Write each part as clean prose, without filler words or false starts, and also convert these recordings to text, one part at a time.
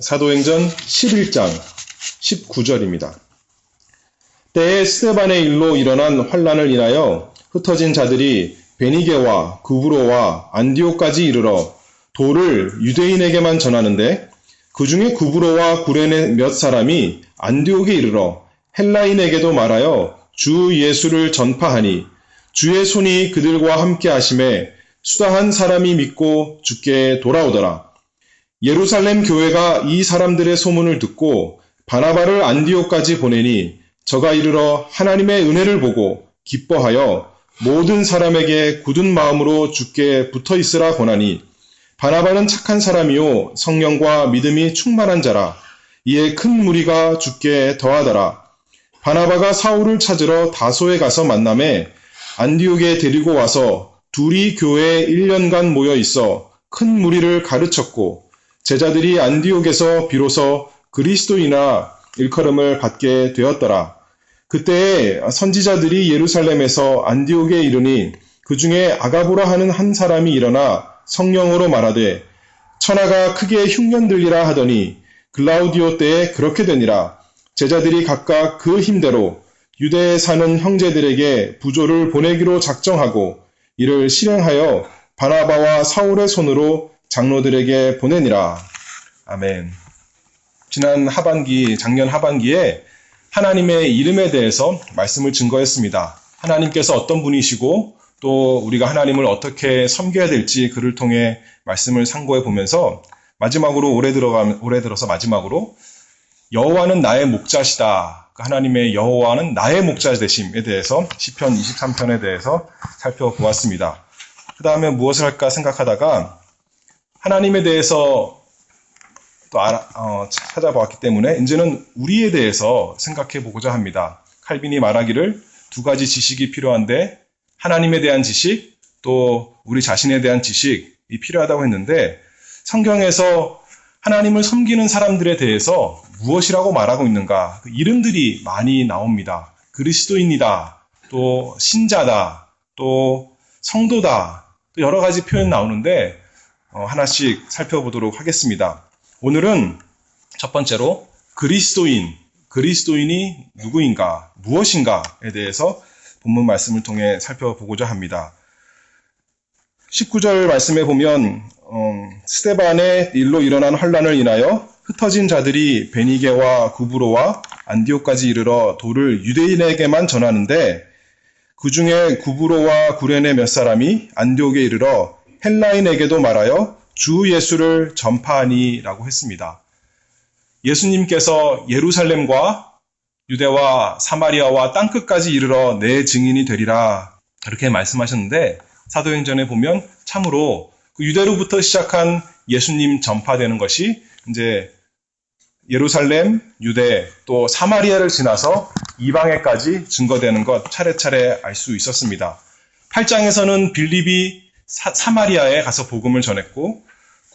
사도행전 11장 19절입니다. 때에 스데반의 일로 일어난 환란을 인하여 흩어진 자들이 베니게와 구브로와 안디옥까지 이르러 도를 유대인에게만 전하는데 그 중에 구브로와 구레네 몇 사람이 안디옥에 이르러 헬라인에게도 말하여 주 예수를 전파하니 주의 손이 그들과 함께 하심에 수다한 사람이 믿고 주께 돌아오더라. 예루살렘 교회가 이 사람들의 소문을 듣고 바나바를 안디옥까지 보내니 저가 이르러 하나님의 은혜를 보고 기뻐하여 모든 사람에게 굳은 마음으로 주께 붙어 있으라 권하니 바나바는 착한 사람이요 성령과 믿음이 충만한 자라. 이에 큰 무리가 주께 더하더라. 바나바가 사울을 찾으러 다소에 가서 만남에 안디옥에 데리고 와서 둘이 교회에 1년간 모여 있어 큰 무리를 가르쳤고 제자들이 안디옥에서 비로소 그리스도이나 일컬음을 받게 되었더라. 그때에 선지자들이 예루살렘에서 안디옥에 이르니 그 중에 아가보라 하는 한 사람이 일어나 성령으로 말하되 천하가 크게 흉년들리라 하더니 글라우디오 때에 그렇게 되니라. 제자들이 각각 그 힘대로 유대에 사는 형제들에게 부조를 보내기로 작정하고 이를 실행하여 바나바와 사울의 손으로 장로들에게 보내니라. 아멘. 작년 하반기에 하나님의 이름에 대해서 말씀을 증거했습니다. 하나님께서 어떤 분이시고 또 우리가 하나님을 어떻게 섬겨야 될지 그를 통해 말씀을 상고해 보면서 마지막으로 올해 들어서 마지막으로 여호와는 나의 목자시다. 하나님의 여호와는 나의 목자 되심에 대해서 시편 23편에 대해서 살펴보았습니다. 그 다음에 무엇을 할까 생각하다가 하나님에 대해서 또 찾아보았기 때문에 이제는 우리에 대해서 생각해 보고자 합니다. 칼빈이 말하기를 두 가지 지식이 필요한데 하나님에 대한 지식 또 우리 자신에 대한 지식이 필요하다고 했는데 성경에서 하나님을 섬기는 사람들에 대해서 무엇이라고 말하고 있는가? 그 이름들이 많이 나옵니다. 그리스도인이다, 또 신자다, 또 성도다, 또 여러 가지 표현 나오는데 하나씩 살펴보도록 하겠습니다. 오늘은 첫 번째로 그리스도인이 누구인가, 무엇인가에 대해서 본문 말씀을 통해 살펴보고자 합니다. 19절 말씀에 보면 스데반의 일로 일어난 환란을 인하여 흩어진 자들이 베니게와 구브로와 안디옥까지 이르러 도를 유대인에게만 전하는데 그 중에 구브로와 구레네 몇 사람이 안디옥에 이르러 헬라인에게도 말하여 주 예수를 전파하니라고 했습니다. 예수님께서 예루살렘과 유대와 사마리아와 땅끝까지 이르러 내 증인이 되리라 그렇게 말씀하셨는데 사도행전에 보면 참으로 그 유대로부터 시작한 예수님 전파되는 것이 이제 예루살렘, 유대, 또 사마리아를 지나서 이방에까지 증거되는 것 차례차례 알 수 있었습니다. 8장에서는 빌립이 사마리아에 가서 복음을 전했고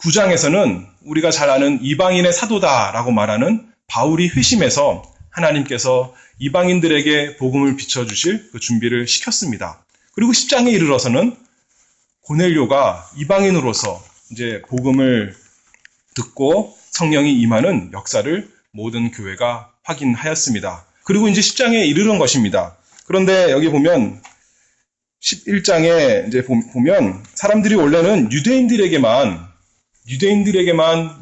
9장에서는 우리가 잘 아는 이방인의 사도다라고 말하는 바울이 회심해서 하나님께서 이방인들에게 복음을 비춰주실 그 준비를 시켰습니다. 그리고 10장에 이르러서는 고넬료가 이방인으로서 이제 복음을 듣고 성령이 임하는 역사를 모든 교회가 확인하였습니다. 그리고 이제 10장에 이르는 것입니다. 그런데 여기 보면 11장에 이제 보면 사람들이 원래는 유대인들에게만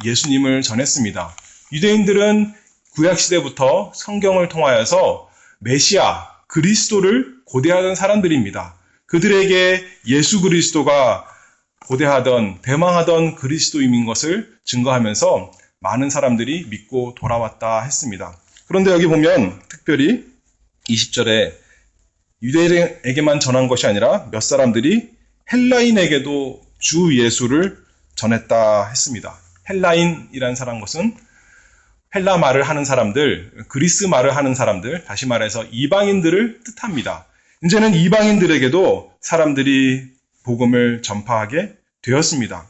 예수님을 전했습니다. 유대인들은 구약시대부터 성경을 통하여서 메시아, 그리스도를 고대하던 사람들입니다. 그들에게 예수 그리스도가 고대하던, 대망하던 그리스도인인 것을 증거하면서 많은 사람들이 믿고 돌아왔다 했습니다. 그런데 여기 보면 특별히 20절에 유대인에게만 전한 것이 아니라 몇 사람들이 헬라인에게도 주 예수를 전했다 했습니다. 헬라인이라는 사람 것은 헬라 말을 하는 사람들, 그리스 말을 하는 사람들, 다시 말해서 이방인들을 뜻합니다. 이제는 이방인들에게도 사람들이 복음을 전파하게 되었습니다.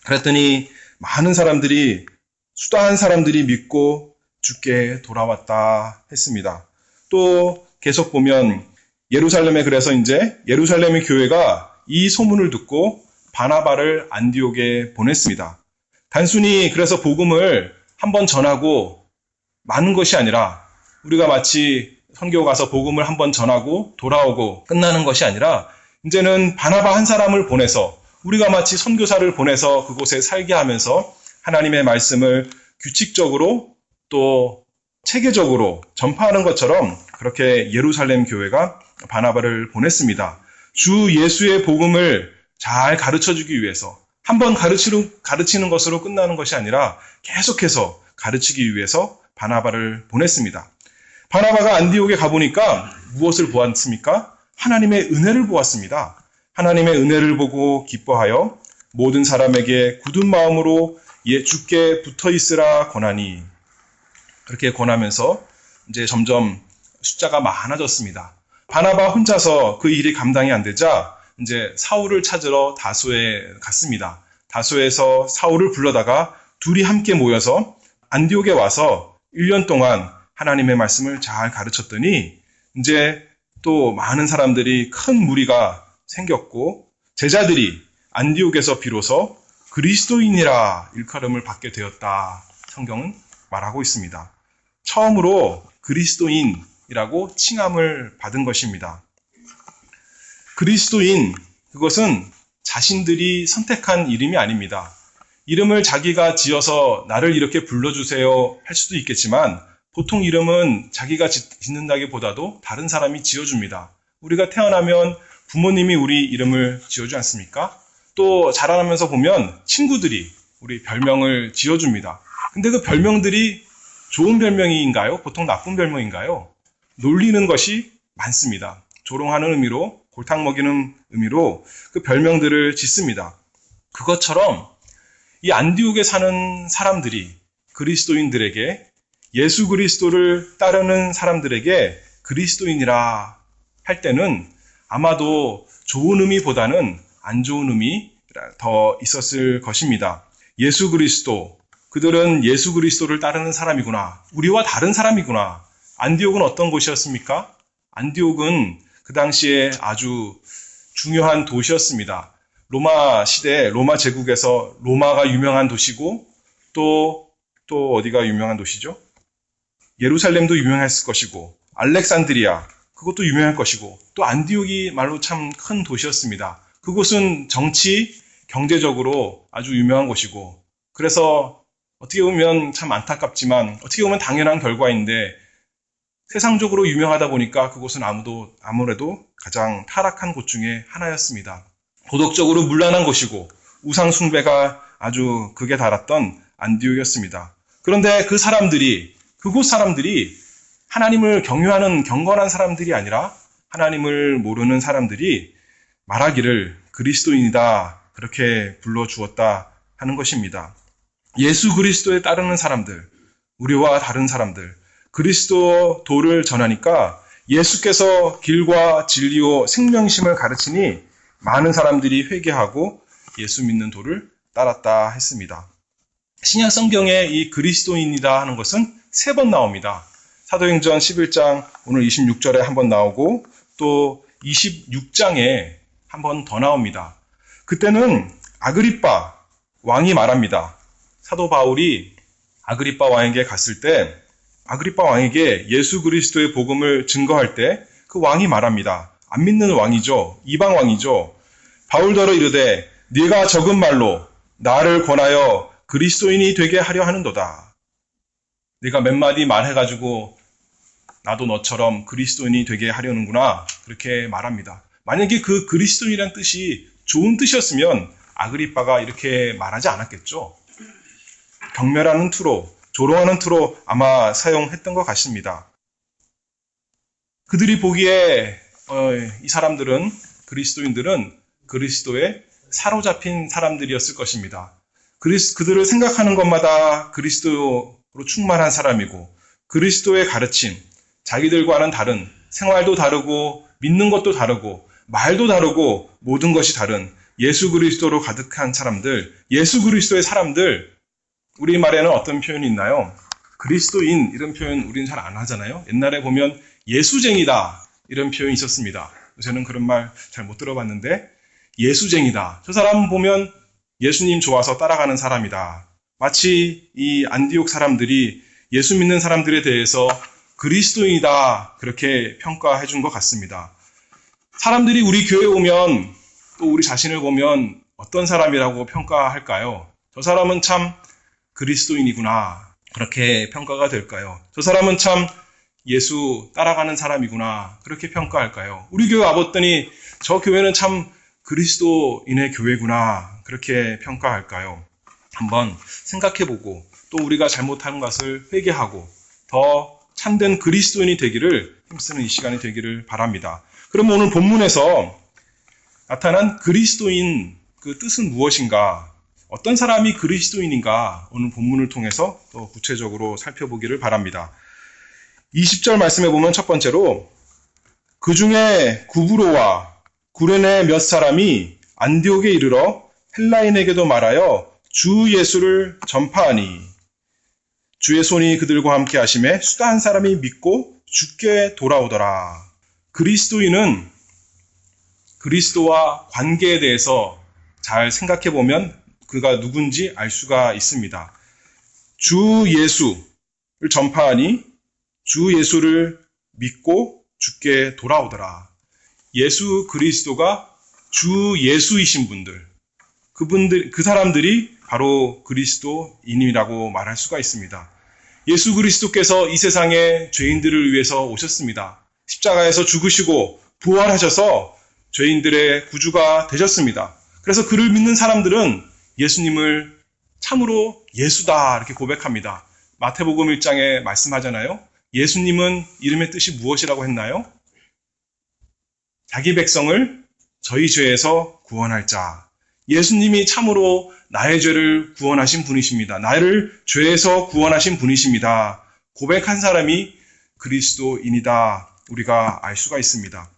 그랬더니 많은 사람들이, 수다한 사람들이 믿고 주께 돌아왔다 했습니다. 또 계속 보면 예루살렘에 그래서 이제 예루살렘의 교회가 이 소문을 듣고 바나바를 안디옥에 보냈습니다. 단순히 그래서 복음을 한번 전하고 마는 것이 아니라 우리가 마치 선교 가서 복음을 한번 전하고 돌아오고 끝나는 것이 아니라 이제는 바나바 한 사람을 보내서 우리가 마치 선교사를 보내서 그곳에 살게 하면서 하나님의 말씀을 규칙적으로 또 체계적으로 전파하는 것처럼 그렇게 예루살렘 교회가 바나바를 보냈습니다. 주 예수의 복음을 잘 가르쳐주기 위해서 한번 가르치는 것으로 끝나는 것이 아니라 계속해서 가르치기 위해서 바나바를 보냈습니다. 바나바가 안디옥에 가보니까 무엇을 보았습니까? 하나님의 은혜를 보았습니다. 하나님의 은혜를 보고 기뻐하여 모든 사람에게 굳은 마음으로 주께 붙어 있으라 권하니, 그렇게 권하면서 이제 점점 숫자가 많아졌습니다. 바나바 혼자서 그 일이 감당이 안 되자 이제 사울을 찾으러 다소에 갔습니다. 다소에서 사울을 불러다가 둘이 함께 모여서 안디옥에 와서 1년 동안 하나님의 말씀을 잘 가르쳤더니 이제 또 많은 사람들이 큰 무리가 생겼고 제자들이 안디옥에서 비로소 그리스도인이라 일컬음을 받게 되었다. 성경은 말하고 있습니다. 처음으로 그리스도인이라고 칭함을 받은 것입니다. 그리스도인, 그것은 자신들이 선택한 이름이 아닙니다. 이름을 자기가 지어서 나를 이렇게 불러주세요 할 수도 있겠지만 보통 이름은 자기가 짓는다기보다도 다른 사람이 지어줍니다. 우리가 태어나면 부모님이 우리 이름을 지어주지 않습니까? 또 자라나면서 보면 친구들이 우리 별명을 지어줍니다. 근데 그 별명들이 좋은 별명인가요? 보통 나쁜 별명인가요? 놀리는 것이 많습니다. 조롱하는 의미로, 골탕 먹이는 의미로 그 별명들을 짓습니다. 그것처럼 이 안디옥에 사는 사람들이 그리스도인들에게, 예수 그리스도를 따르는 사람들에게 그리스도인이라 할 때는 아마도 좋은 의미보다는 안 좋은 의미 더 있었을 것입니다. 예수 그리스도, 그들은 예수 그리스도를 따르는 사람이구나. 우리와 다른 사람이구나. 안디옥은 어떤 곳이었습니까? 안디옥은 그 당시에 아주 중요한 도시였습니다. 로마 시대, 로마 제국에서 로마가 유명한 도시고 또 어디가 유명한 도시죠? 예루살렘도 유명했을 것이고 알렉산드리아, 그것도 유명할 것이고 또 안디옥이 말로 참 큰 도시였습니다. 그곳은 정치, 경제적으로 아주 유명한 곳이고 그래서 어떻게 보면 참 안타깝지만 어떻게 보면 당연한 결과인데 세상적으로 유명하다 보니까 그곳은 아무래도 가장 타락한 곳 중에 하나였습니다. 도덕적으로 문란한 곳이고 우상 숭배가 아주 극에 달았던 안디옥이었습니다. 그런데 그곳 사람들이 하나님을 경유하는 경건한 사람들이 아니라 하나님을 모르는 사람들이 말하기를 그리스도인이다 그렇게 불러주었다 하는 것입니다. 예수 그리스도에 따르는 사람들, 우리와 다른 사람들, 그리스도 도를 전하니까 예수께서 길과 진리요 생명심을 가르치니 많은 사람들이 회개하고 예수 믿는 도를 따랐다 했습니다. 신약 성경에 이 그리스도인이다 하는 것은 3번 나옵니다. 사도행전 11장 오늘 26절에 한번 나오고 또 26장에 한 번 더 나옵니다. 그때는 아그리빠 왕이 말합니다. 사도 바울이 아그리빠 왕에게 갔을 때 아그리빠 왕에게 예수 그리스도의 복음을 증거할 때 그 왕이 말합니다. 안 믿는 왕이죠. 이방 왕이죠. 바울더러 이르되 네가 적은 말로 나를 권하여 그리스도인이 되게 하려 하는도다. 네가 몇 마디 말해가지고 나도 너처럼 그리스도인이 되게 하려는구나. 그렇게 말합니다. 만약에 그 그리스도인이란 뜻이 좋은 뜻이었으면 아그리빠가 이렇게 말하지 않았겠죠. 경멸하는 투로, 조롱하는 투로 아마 사용했던 것 같습니다. 그들이 보기에 이 사람들은, 그리스도인들은 그리스도에 사로잡힌 사람들이었을 것입니다. 그들을 생각하는 것마다 그리스도로 충만한 사람이고 그리스도의 가르침, 자기들과는 다른, 생활도 다르고 믿는 것도 다르고 말도 다르고 모든 것이 다른 예수 그리스도로 가득한 사람들, 예수 그리스도의 사람들, 우리말에는 어떤 표현이 있나요? 그리스도인 이런 표현 우리는 잘 안 하잖아요. 옛날에 보면 예수쟁이다 이런 표현이 있었습니다. 요새는 그런 말 잘 못 들어봤는데 예수쟁이다. 저 사람 보면 예수님 좋아서 따라가는 사람이다. 마치 이 안디옥 사람들이 예수 믿는 사람들에 대해서 그리스도인이다 그렇게 평가해 준 것 같습니다. 사람들이 우리 교회에 오면 또 우리 자신을 보면 어떤 사람이라고 평가할까요? 저 사람은 참 그리스도인이구나 그렇게 평가가 될까요? 저 사람은 참 예수 따라가는 사람이구나 그렇게 평가할까요? 우리 교회 와봤더니 저 교회는 참 그리스도인의 교회구나 그렇게 평가할까요? 한번 생각해보고 또 우리가 잘못한 것을 회개하고 더 참된 그리스도인이 되기를 힘쓰는 이 시간이 되기를 바랍니다. 그럼 오늘 본문에서 나타난 그리스도인 그 뜻은 무엇인가? 어떤 사람이 그리스도인인가? 오늘 본문을 통해서 또 구체적으로 살펴보기를 바랍니다. 20절 말씀해 보면 첫 번째로 그 중에 구브로와 구레네 몇 사람이 안디옥에 이르러 헬라인에게도 말하여 주 예수를 전파하니 주의 손이 그들과 함께 하심에 수다 한 사람이 믿고 주께 돌아오더라. 그리스도인은 그리스도와 관계에 대해서 잘 생각해 보면 그가 누군지 알 수가 있습니다. 주 예수를 전파하니 주 예수를 믿고 주께 돌아오더라. 예수 그리스도가 주 예수이신 분들, 그 사람들이 바로 그리스도인이라고 말할 수가 있습니다. 예수 그리스도께서 이 세상에 죄인들을 위해서 오셨습니다. 십자가에서 죽으시고 부활하셔서 죄인들의 구주가 되셨습니다. 그래서 그를 믿는 사람들은 예수님을 참으로 예수다 이렇게 고백합니다. 마태복음 1장에 말씀하잖아요. 예수님은 이름의 뜻이 무엇이라고 했나요? 자기 백성을 저희 죄에서 구원할 자. 예수님이 참으로 나의 죄를 구원하신 분이십니다. 나를 죄에서 구원하신 분이십니다. 고백한 사람이 그리스도인이다. 우리가 알 수가 있습니다.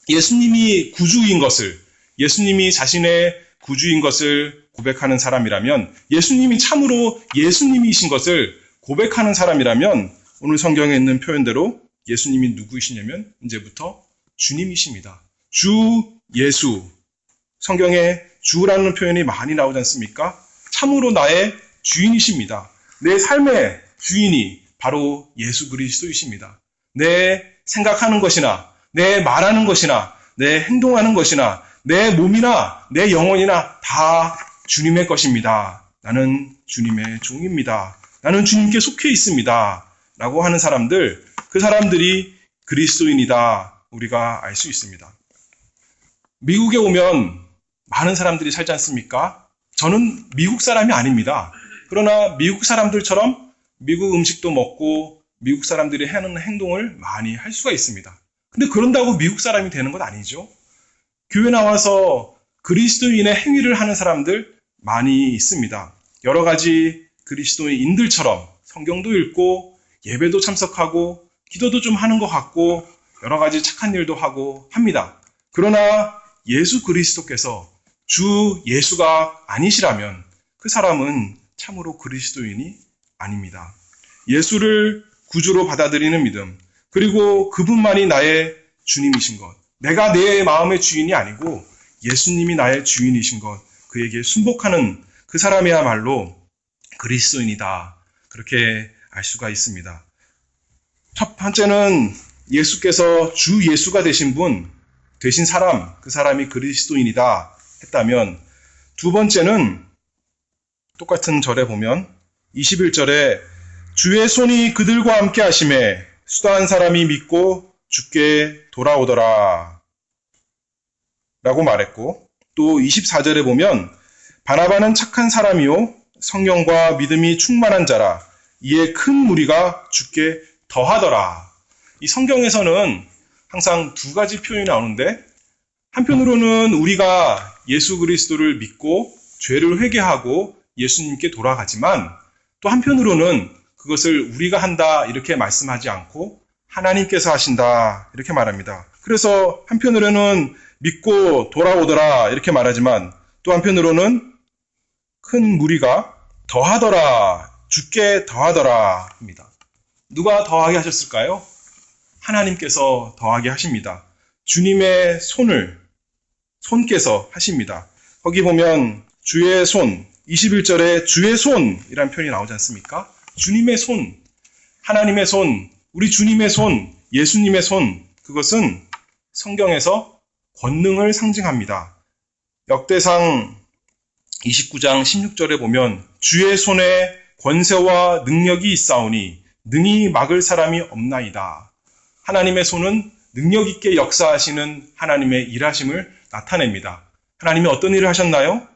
예수님이 구주인 것을, 예수님이 자신의 구주인 것을 고백하는 사람이라면, 예수님이 참으로 예수님이신 것을 고백하는 사람이라면, 오늘 성경에 있는 표현대로 예수님이 누구이시냐면 이제부터 주님이십니다. 주 예수. 성경에 주라는 표현이 많이 나오지 않습니까? 참으로 나의 주인이십니다. 내 삶의 주인이 바로 예수 그리스도이십니다. 내 생각하는 것이나 내 말하는 것이나 내 행동하는 것이나 내 몸이나 내 영혼이나 다 주님의 것입니다. 나는 주님의 종입니다. 나는 주님께 속해 있습니다. 라고 하는 사람들, 그 사람들이 그리스도인이다. 우리가 알 수 있습니다. 미국에 오면 많은 사람들이 살지 않습니까? 저는 미국 사람이 아닙니다. 그러나 미국 사람들처럼 미국 음식도 먹고 미국 사람들이 하는 행동을 많이 할 수가 있습니다. 근데 그런다고 미국 사람이 되는 건 아니죠. 교회 나와서 그리스도인의 행위를 하는 사람들 많이 있습니다. 여러 가지 그리스도인들처럼 성경도 읽고 예배도 참석하고 기도도 좀 하는 것 같고 여러 가지 착한 일도 하고 합니다. 그러나 예수 그리스도께서 주 예수가 아니시라면 그 사람은 참으로 그리스도인이 아닙니다. 예수를 구주로 받아들이는 믿음, 그리고 그분만이 나의 주님이신 것, 내가 내 마음의 주인이 아니고 예수님이 나의 주인이신 것, 그에게 순복하는 그 사람이야말로 그리스도인이다. 그렇게 알 수가 있습니다. 첫 번째는 예수께서 주 예수가 되신 분, 되신 사람, 그 사람이 그리스도인이다 했다면, 두 번째는 똑같은 절에 보면 21절에 주의 손이 그들과 함께 하심에 수다한 사람이 믿고 주께 돌아오더라 라고 말했고, 또 24절에 보면 바나바는 착한 사람이요 성령과 믿음이 충만한 자라 이에 큰 무리가 주께 더하더라. 이 성경에서는 항상 두 가지 표현이 나오는데, 한편으로는 우리가 예수 그리스도를 믿고 죄를 회개하고 예수님께 돌아가지만, 또 한편으로는 그것을 우리가 한다 이렇게 말씀하지 않고 하나님께서 하신다 이렇게 말합니다. 그래서 한편으로는 믿고 돌아오더라 이렇게 말하지만, 또 한편으로는 큰 무리가 더하더라, 주께 더하더라 합니다. 누가 더하게 하셨을까요? 하나님께서 더하게 하십니다. 주님의 손께서 하십니다. 거기 보면 주의 손, 21절에 주의 손이라는 표현이 나오지 않습니까? 주님의 손, 하나님의 손, 우리 주님의 손, 예수님의 손, 그것은 성경에서 권능을 상징합니다. 역대상 29장 16절에 보면 주의 손에 권세와 능력이 있사오니 능히 막을 사람이 없나이다. 하나님의 손은 능력 있게 역사하시는 하나님의 일하심을 나타냅니다. 하나님이 어떤 일을 하셨나요?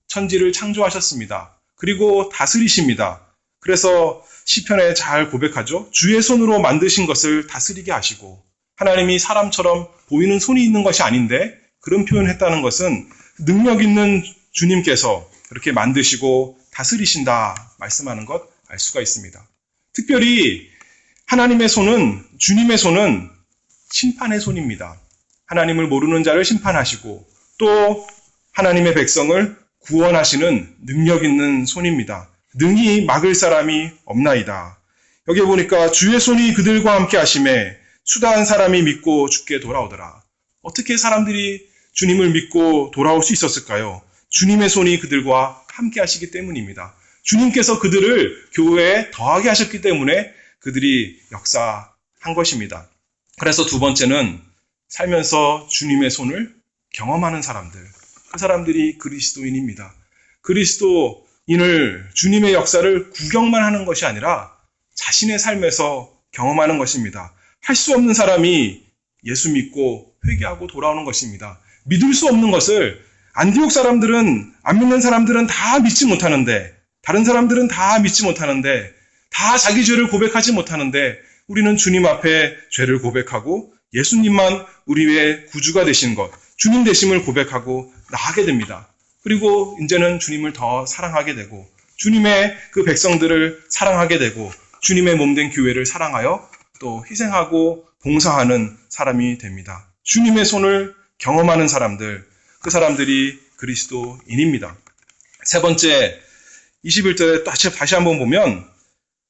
천지를 창조하셨습니다. 그리고 다스리십니다. 그래서 시편에 잘 고백하죠. 주의 손으로 만드신 것을 다스리게 하시고, 하나님이 사람처럼 보이는 손이 있는 것이 아닌데 그런 표현을 했다는 것은 능력 있는 주님께서 그렇게 만드시고 다스리신다 말씀하는 것 알 수가 있습니다. 특별히 하나님의 손은, 주님의 손은 심판의 손입니다. 하나님을 모르는 자를 심판하시고 또 하나님의 백성을 구원하시는 능력 있는 손입니다. 능히 막을 사람이 없나이다. 여기 보니까 주의 손이 그들과 함께 하심에 수다한 사람이 믿고 주께 돌아오더라. 어떻게 사람들이 주님을 믿고 돌아올 수 있었을까요? 주님의 손이 그들과 함께 하시기 때문입니다. 주님께서 그들을 교회에 더하게 하셨기 때문에 그들이 역사한 것입니다. 그래서 두 번째는 살면서 주님의 손을 경험하는 사람들. 그 사람들이 그리스도인입니다. 그리스도인을, 주님의 역사를 구경만 하는 것이 아니라 자신의 삶에서 경험하는 것입니다. 할 수 없는 사람이 예수 믿고 회개하고 돌아오는 것입니다. 믿을 수 없는 것을 안디옥 사람들은, 안 믿는 사람들은 다 믿지 못하는데, 다른 사람들은 다 믿지 못하는데, 다 자기 죄를 고백하지 못하는데, 우리는 주님 앞에 죄를 고백하고 예수님만 우리의 구주가 되신 것, 주님 되심을 고백하고 나가게 됩니다. 그리고 이제는 주님을 더 사랑하게 되고, 주님의 그 백성들을 사랑하게 되고, 주님의 몸된 교회를 사랑하여 또 희생하고 봉사하는 사람이 됩니다. 주님의 손을 경험하는 사람들, 그 사람들이 그리스도인입니다. 세 번째, 21절에 다시 한번 보면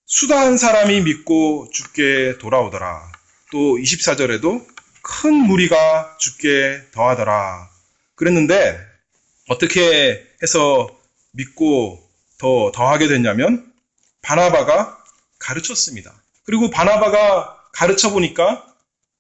수다한 사람이 믿고 주께 돌아오더라. 또 24절에도 큰 무리가 주께 더하더라. 그랬는데 어떻게 해서 믿고 더하게 됐냐면 바나바가 가르쳤습니다. 그리고 바나바가 가르쳐 보니까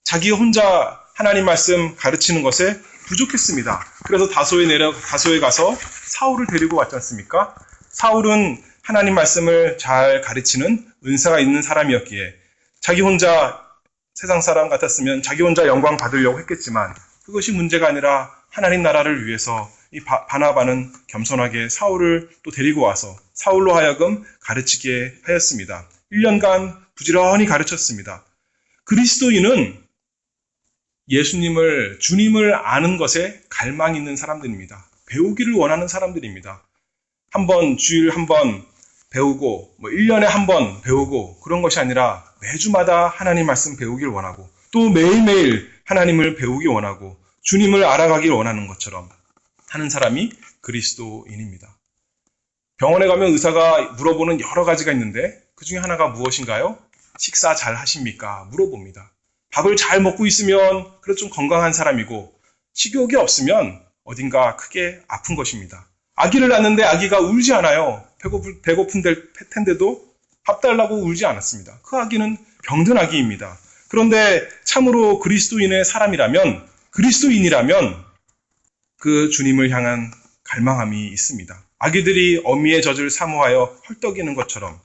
자기 혼자 하나님 말씀 가르치는 것에 부족했습니다. 그래서 다소에 가서 사울을 데리고 왔지 않습니까? 사울은 하나님 말씀을 잘 가르치는 은사가 있는 사람이었기에 자기 혼자 세상 사람 같았으면 자기 혼자 영광 받으려고 했겠지만 그것이 문제가 아니라 하나님 나라를 위해서 이 바나바는 겸손하게 사울을 또 데리고 와서 사울로 하여금 가르치게 하였습니다. 1년간 부지런히 가르쳤습니다. 그리스도인은 예수님을, 주님을 아는 것에 갈망이 있는 사람들입니다. 배우기를 원하는 사람들입니다. 주일 한 번 배우고, 1년에 한 번 배우고, 그런 것이 아니라 매주마다 하나님 말씀 배우길 원하고, 또 매일매일 하나님을 배우기 원하고, 주님을 알아가길 원하는 것처럼 하는 사람이 그리스도인입니다. 병원에 가면 의사가 물어보는 여러 가지가 있는데, 그 중에 하나가 무엇인가요? 식사 잘 하십니까? 물어봅니다. 밥을 잘 먹고 있으면 그래도 좀 건강한 사람이고, 식욕이 없으면 어딘가 크게 아픈 것입니다. 아기를 낳는데 아기가 울지 않아요. 배고픈 텐데도 밥 달라고 울지 않았습니다. 그 아기는 병든 아기입니다. 그런데 참으로 그리스도인의 사람이라면, 그리스도인이라면 그 주님을 향한 갈망함이 있습니다. 아기들이 어미의 젖을 사모하여 헐떡이는 것처럼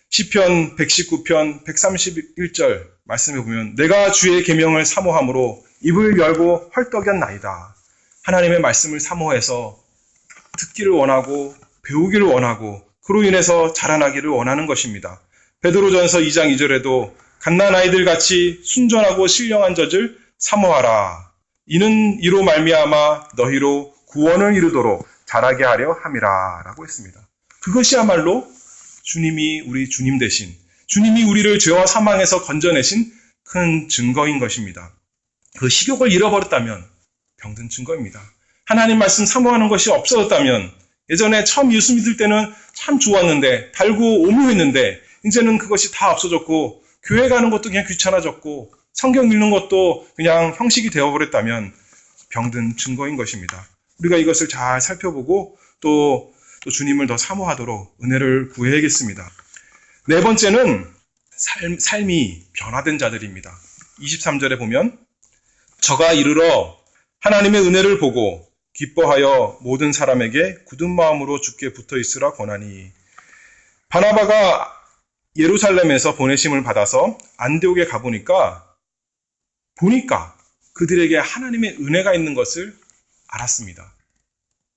시편 119편 131절 말씀해 보면 내가 주의 계명을 사모함으로 입을 열고 헐떡였나이다. 하나님의 말씀을 사모해서 듣기를 원하고 배우기를 원하고 그로 인해서 자라나기를 원하는 것입니다. 베드로전서 2장 2절에도 갓난아이들 같이 순전하고 신령한 젖을 사모하라. 이로 말미암아 너희로 구원을 이루도록 자라게 하려 함이라 라고 했습니다. 그것이야말로 주님이 우리 주님 되신, 주님이 우리를 죄와 사망에서 건져내신 큰 증거인 것입니다. 그 식욕을 잃어버렸다면 병든 증거입니다. 하나님 말씀 사모하는 것이 없어졌다면, 예전에 처음 예수 믿을 때는 참 좋았는데 달고 오묘했는데 이제는 그것이 다 없어졌고 교회 가는 것도 그냥 귀찮아졌고 성경 읽는 것도 그냥 형식이 되어버렸다면 병든 증거인 것입니다. 우리가 이것을 잘 살펴보고 또 또 주님을 더 사모하도록 은혜를 구해야겠습니다. 네 번째는 삶이 변화된 자들입니다. 23절에 보면 저가 이르러 하나님의 은혜를 보고 기뻐하여 모든 사람에게 굳은 마음으로 주께 붙어 있으라 권하니. 바나바가 예루살렘에서 보내심을 받아서 안디옥에 가보니까 그들에게 하나님의 은혜가 있는 것을 알았습니다.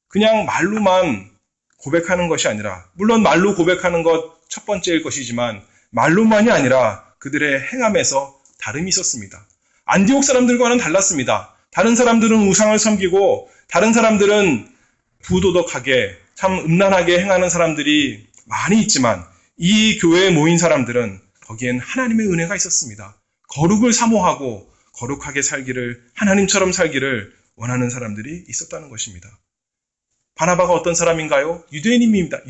그냥 말로만 고백하는 것이 아니라, 물론 말로 고백하는 것 첫 번째일 것이지만 말로만이 아니라 그들의 행함에서 다름이 있었습니다. 안디옥 사람들과는 달랐습니다. 다른 사람들은 우상을 섬기고 다른 사람들은 부도덕하게 참 음란하게 행하는 사람들이 많이 있지만 이 교회에 모인 사람들은 거기엔 하나님의 은혜가 있었습니다. 거룩을 사모하고 거룩하게 살기를, 하나님처럼 살기를 원하는 사람들이 있었다는 것입니다. 바나바가 어떤 사람인가요? 유대인입니다.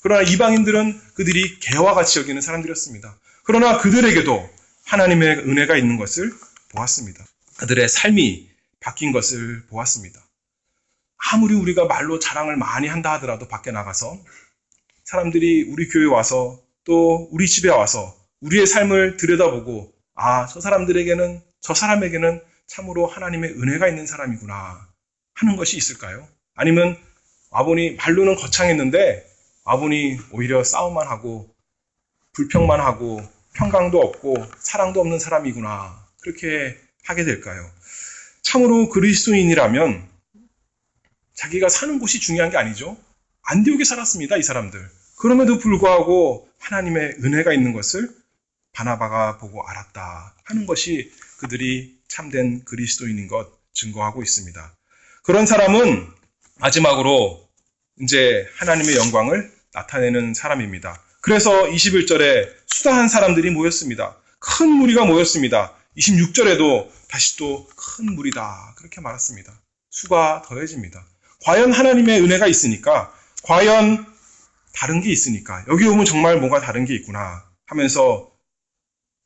그러나 이방인들은 그들이 개와 같이 여기는 사람들이었습니다. 그러나 그들에게도 하나님의 은혜가 있는 것을 보았습니다. 그들의 삶이 바뀐 것을 보았습니다. 아무리 우리가 말로 자랑을 많이 한다 하더라도 밖에 나가서 사람들이 우리 교회에 와서 또 우리 집에 와서 우리의 삶을 들여다보고 저 사람에게는 참으로 하나님의 은혜가 있는 사람이구나 하는 것이 있을까요? 아니면 와보니 말로는 거창했는데 와보니 오히려 싸움만 하고 불평만 하고 평강도 없고 사랑도 없는 사람이구나 그렇게 하게 될까요? 참으로 그리스도인이라면 자기가 사는 곳이 중요한 게 아니죠. 안디옥에 살았습니다, 이 사람들. 그럼에도 불구하고 하나님의 은혜가 있는 것을 바나바가 보고 알았다 하는 것이 그들이 참된 그리스도인인 것 증거하고 있습니다. 그런 사람은 마지막으로 이제 하나님의 영광을 나타내는 사람입니다. 그래서 21절에 수다한 사람들이 모였습니다. 큰 무리가 모였습니다. 26절에도 다시 또 큰 무리다 그렇게 말했습니다. 수가 더해집니다. 과연 하나님의 은혜가 있으니까, 과연 다른 게 있으니까, 여기 오면 정말 뭔가 다른 게 있구나 하면서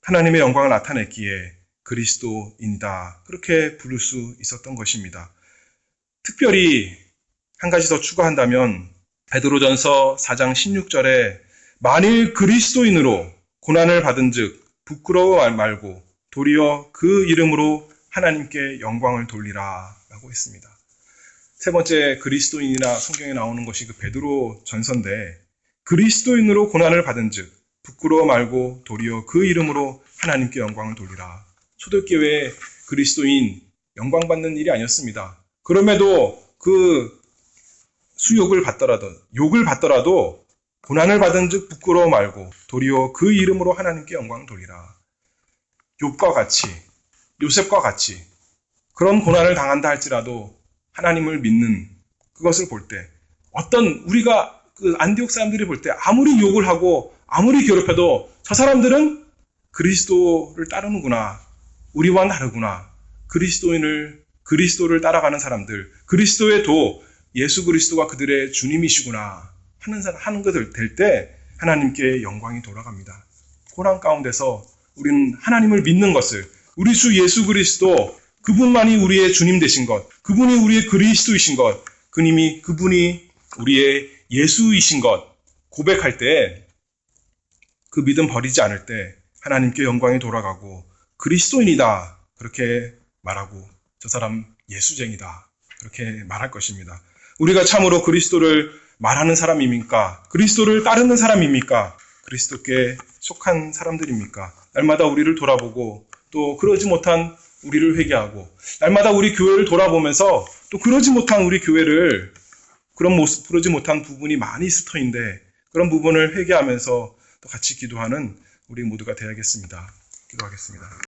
하나님의 영광을 나타냈기에 그리스도인이다 그렇게 부를 수 있었던 것입니다. 특별히 한 가지 더 추가한다면 베드로전서 4장 16절에 만일 그리스도인으로 고난을 받은즉 부끄러워 말고 도리어 그 이름으로 하나님께 영광을 돌리라 라고 했습니다. 세 번째 그리스도인이나 성경에 나오는 것이 그 베드로전서인데, 그리스도인으로 고난을 받은즉 부끄러워 말고 도리어 그 이름으로 하나님께 영광을 돌리라. 초대교회의 그리스도인 영광받는 일이 아니었습니다. 그럼에도 그 욕을 받더라도 고난을 받은 즉 부끄러워 말고 도리어 그 이름으로 하나님께 영광을 돌리라. 욥과 같이, 요셉과 같이 그런 고난을 당한다 할지라도 하나님을 믿는 그것을 볼 때, 우리가 그 안디옥 사람들이 볼 때 아무리 욕을 하고 아무리 괴롭혀도 저 사람들은 그리스도를 따르는구나, 우리와 다르구나, 그리스도를 따라가는 사람들, 그리스도의 도, 예수 그리스도가 그들의 주님이시구나 하는 것을 될 때 하나님께 영광이 돌아갑니다. 고난 가운데서 우리는 하나님을 믿는 것을, 우리 주 예수 그리스도 그분만이 우리의 주님 되신 것, 그분이 우리의 그리스도이신 것, 그분이 우리의 예수이신 것 고백할 때, 그 믿음 버리지 않을 때 하나님께 영광이 돌아가고 그리스도인이다 그렇게 말하고 저 사람 예수쟁이다 그렇게 말할 것입니다. 우리가 참으로 그리스도를 말하는 사람입니까? 그리스도를 따르는 사람입니까? 그리스도께 속한 사람들입니까? 날마다 우리를 돌아보고 또 그러지 못한 우리를 회개하고, 날마다 우리 교회를 돌아보면서 또 그러지 못한 우리 교회를, 그러지 못한 부분이 많이 있을 터인데 그런 부분을 회개하면서 또 같이 기도하는 우리 모두가 되어야겠습니다. 기도하겠습니다.